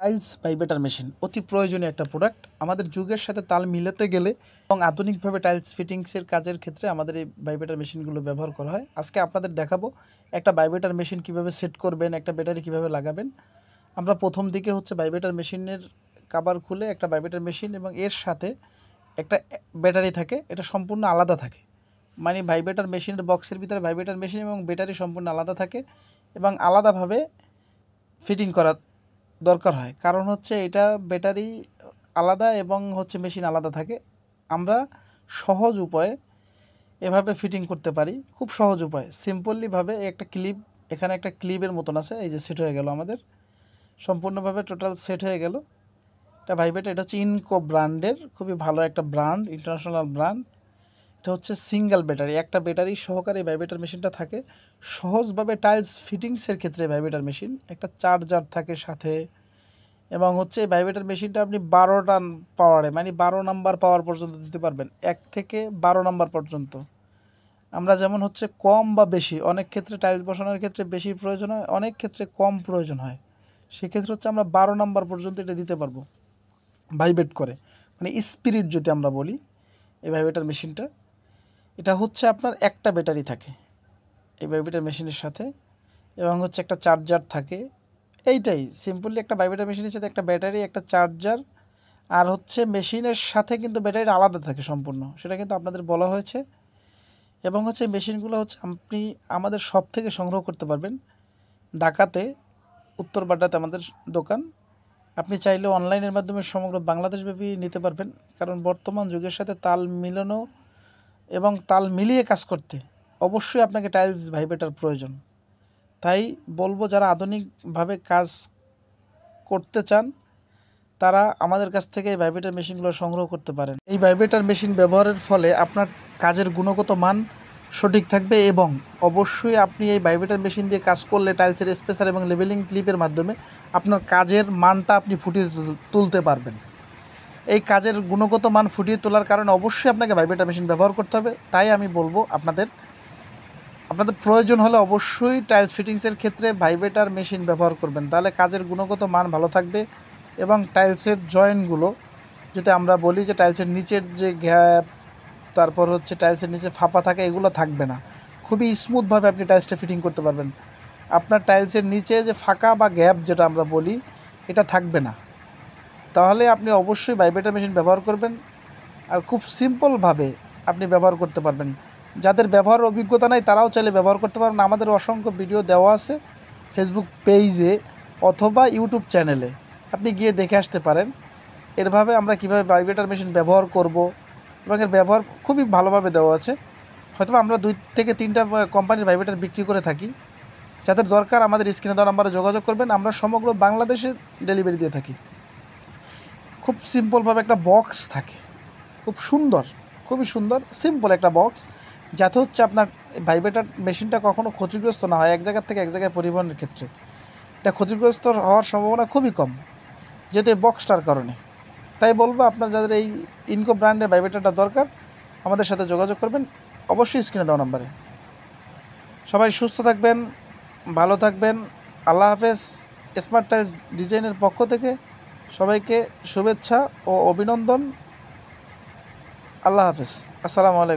Tiles vibrator machine অতি প্রয়োজনীয় একটা প্রোডাক্ট। আমাদের যুগের সাথে তাল মিলাতে গেলে এবং আধুনিকভাবে টাইলস ফিটিংসের কাজের ক্ষেত্রে আমাদের এই ভাইব্রেটার মেশিনগুলো ব্যবহার করা হয়। আজকে আপনাদের দেখাবো একটা ভাইব্রেটার মেশিন কীভাবে সেট করবেন, একটা ব্যাটারি কীভাবে লাগাবেন। আমরা প্রথম দিকে ভাইব্রেটার মেশিনের কভার খুলে একটা ভাইব্রেটার মেশিন এবং এর সাথে একটা ব্যাটারি থাকে, এটা সম্পূর্ণ আলাদা থাকে। মানে ভাইব্রেটার মেশিনের বক্সের ভিতরে ভাইব্রেটার মেশিন এবং ব্যাটারি সম্পূর্ণ আলাদা থাকে এবং আলাদাভাবে ফিটিং করা দরকার হয়। কারণ এটা ব্যাটারি আলাদা এবং মেশিন আলাদা থাকে। আমরা সহজ উপায়ে এভাবে ফিটিং করতে পারি, খুব সহজ উপায়। সিম্পলিভাবে একটা ক্লিপ, এখানে একটা ক্লিপের মতন আছে, এই যে সেট হয়ে গেল, আমাদের সম্পূর্ণভাবে টোটাল সেট হয়ে গেল। এটা ভাইব্রেটার, এটা ইনকো ব্র্যান্ডের, খুবই ভালো একটা ব্র্যান্ড, ইন্টারন্যাশনাল ব্র্যান্ড। এটা সিঙ্গেল ব্যাটারি, একটা ব্যাটারি সহকারে ভাইব্রেটার মেশিনটা থাকে। সহজভাবে টাইলস ফিটিংসের ক্ষেত্রে ভাইব্রেটার মেশিন, একটা চার্জার থাকে সাথে এবং এই ভাইব্রেটার মেশিনটা আপনি 12টা পাওয়ারে, মানে 12 নাম্বার পাওয়ার পর্যন্ত দিতে পারবেন, 1 থেকে 12 নাম্বার পর্যন্ত। আমরা যেমন কম বা বেশি, অনেক ক্ষেত্রে টাইলস বসানোর ক্ষেত্রে বেশি প্রয়োজন হয়, অনেক ক্ষেত্রে কম প্রয়োজন হয়। সেক্ষেত্রে আমরা 12 নাম্বার পর্যন্ত এটা দিতে পারবো ভাইব্রেট করে, মানে স্পিরিট যদি আমরা বলি। এই ভাইব্রেটার মেশিনটা, এটা আপনার একটা ব্যাটারি থাকে এই ভাইব্রেটার মেশিনের সাথে এবং একটা চার্জার থাকে। এইটাই সিম্পলি, একটা ভাইব্রেটার মেশিনের সাথে একটা ব্যাটারি, একটা চার্জার, আর মেশিনের সাথে কিন্তু ব্যাটারিটা আলাদা থাকে সম্পূর্ণ, সেটা কিন্তু আপনাদের বলা হয়েছে। এবং এই মেশিনগুলো আপনি আমাদের শপ থেকে সংগ্রহ করতে পারবেন। ঢাকাতে উত্তরবাড্ডাতে আমাদের দোকান। আপনি চাইলে অনলাইনের মাধ্যমে সমগ্র বাংলাদেশব্যাপী নিতে পারবেন, কারণ বর্তমান যুগের সাথে তাল মিলানো এবং তাল মিলিয়ে কাজ করতে অবশ্যই আপনাকে টাইলস ভাইব্রেটার প্রয়োজন। তাই বলবো, যারা আধুনিকভাবে কাজ করতে চান তারা আমাদের কাছ থেকে এই ভাইব্রেটার মেশিনগুলো সংগ্রহ করতে পারেন। এই ভাইব্রেটার মেশিন ব্যবহারের ফলে আপনার কাজের গুণগত মান সঠিক থাকবে এবং অবশ্যই আপনি এই ভাইব্রেটার মেশিন দিয়ে কাজ করলে টাইলসের স্পেসার এবং লেভেলিং ক্লিপের মাধ্যমে আপনার কাজের মানটা আপনি ফুটিয়ে তুলতে পারবেন। এই কাজের গুণগত মান ফুটিয়ে তোলার কারণে অবশ্যই আপনাকে ভাইব্রেটার মেশিন ব্যবহার করতে হবে। তাই আমি বলবো, আপনাদের প্রয়োজন হলে অবশ্যই টাইলস ফিটিংসের ক্ষেত্রে ভাইব্রেটার মেশিন ব্যবহার করবেন, তাহলে কাজের গুণগত মান ভালো থাকবে এবং টাইলসের জয়েন্টগুলো, যেটা আমরা বলি যে টাইলসের নিচের যে গ্যাপ, তারপর টাইলসের নিচে ফাঁপা থাকে, এগুলো থাকবে না। খুবই স্মুথভাবে আপনি টাইলসটা ফিটিং করতে পারবেন। আপনার টাইলসের নিচে যে ফাঁকা বা গ্যাপ যেটা আমরা বলি, এটা থাকবে না। তাহলে আপনি অবশ্যই ভাইব্রেটার মেশিন ব্যবহার করবেন, আর খুব সিম্পলভাবে আপনি ব্যবহার করতে পারবেন। যাদের ব্যবহার অভিজ্ঞতা নাই তারাও চাইলে ব্যবহার করতে পারবেন। আমাদের অসংখ্য ভিডিও দেওয়া আছে ফেসবুক পেজে অথবা ইউটিউব চ্যানেলে, আপনি গিয়ে দেখে আসতে পারেন। এরভাবে আমরা কীভাবে ভাইব্রেটার মেশিন ব্যবহার করব এবং এর ব্যবহার খুবই ভালোভাবে দেওয়া আছে। হয়তো আমরা 2 থেকে 3টা কোম্পানির ভাইব্রেটার বিক্রি করে থাকি। যাদের দরকার আমাদের স্ক্রিনে দেওয়া নাম্বারে যোগাযোগ করবেন। আমরা সমগ্র বাংলাদেশে ডেলিভারি দিয়ে থাকি। খুব সিম্পলভাবে একটা বক্স থাকে, খুব সুন্দর, খুবই সুন্দর সিম্পল একটা বক্স, যাতে আপনার ভাইব্রেটার মেশিনটা কখনো ক্ষতিগ্রস্ত না হয় এক জায়গা থেকে এক জায়গায় পরিবহনের ক্ষেত্রে। এটা ক্ষতিগ্রস্ত হওয়ার সম্ভাবনা খুবই কম, যেহেতু এই বক্সটার কারণে। তাই বলবো, আপনার যাদের এই ইনকো ব্র্যান্ডের ভাইব্রেটারটা দরকার আমাদের সাথে যোগাযোগ করবেন, অবশ্যই স্ক্রিনে দেওয়া নাম্বারে। সবাই সুস্থ থাকবেন, ভালো থাকবেন। আল্লাহ হাফেজ। স্মার্ট টাইলস ডিজাইনের পক্ষ থেকে সবাইকে শুভেচ্ছা ও অভিনন্দন। আল্লাহ হাফেজ, আসসালামু আলাইকুম।